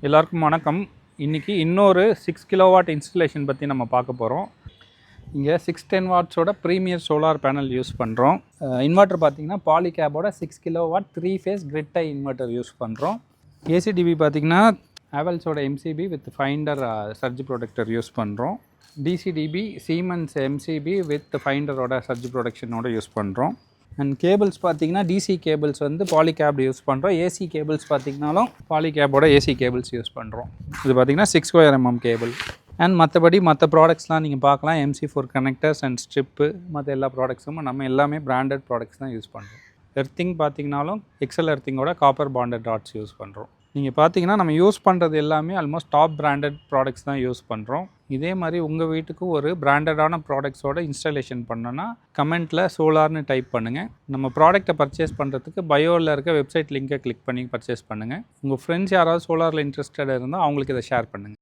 எல்லாருக்கும் வணக்கம். இன்றைக்கி இன்னொரு 6 கிலோவாட் இன்ஸ்டலேஷன் பற்றி நம்ம பார்க்க போகிறோம். இங்கே 610 வாட்ஸோட ப்ரீமியர் சோலார் பேனல் யூஸ் பண்ணுறோம். இன்வெர்ட்டர் பார்த்திங்கன்னா பாலிகேபோட 6 kilowatt 3 phase grid tie inverter use பண்ணுறோம். ஏசிடிபி பார்த்திங்கன்னா ஹேவல்ஸோட MCB with finder surge protector use பண்ணுறோம். டிசிடிபி சீமன்ஸ் எம்சிபி வித் ஃபைண்டரோட சர்ஜ் ப்ரொடெக்ஷனோட யூஸ் பண்ணுறோம். அண்ட் கேபிள்ஸ் பார்த்திங்கன்னா டிசி கேபிள்ஸ் வந்து பாலிகேப் யூஸ் பண்ணுறோம். ஏசி கேபிள்ஸ் பார்த்திங்கனாலும் பாலிகேபோட ஏசி கேபிள்ஸ் யூஸ் பண்ணுறோம். இது பார்த்திங்கன்னா 6mm கேபிள். அண்ட் மற்றபடி மற்ற ப்ராடக்ட்ஸ்லாம் நீங்கள் பார்க்கலாம். MC4 கனெக்டர்ஸ் அண்ட் ஸ்ட்ரிப்பு மற்ற எல்லா ப்ராடக்ட்ஸும் நம்ம எல்லாமே பிராண்டட் ப்ராடக்ட்ஸ் தான் யூஸ் பண்ணுறோம். எர்த்திங் பார்த்திங்கனாலும் எக்ஸல் எர்த்திங்கோட காப்பர் பாண்டட் ராட்ஸ் யூஸ் பண்ணுறோம். நீங்கள் பார்த்தீங்கன்னா நம்ம யூஸ் பண்ணுறது எல்லாமே ஆல்மோஸ்ட் டாப் பிராண்டட் ப்ராடக்ட்ஸ் தான் யூஸ் பண்ணுறோம். இதே மாதிரி உங்கள் வீட்டுக்கு ஒரு பிராண்டடான ப்ராடக்ட்ஸோட இன்ஸ்டாலேஷன் பண்ணோன்னா கமெண்ட்டில் சோலார்னு டைப் பண்ணுங்கள். நம்ம ப்ராடக்ட்டை பர்ச்சேஸ் பண்ணுறதுக்கு பயோவில் இருக்க வெப்சைட் லிங்கை கிளிக் பண்ணி பர்ச்சேஸ் பண்ணுங்கள். உங்கள் ஃப்ரெண்ட்ஸ் யாராவது சோலாரில் இன்ட்ரெஸ்டட் இருந்தால் அவங்களுக்கு இதை ஷேர் பண்ணுங்கள்.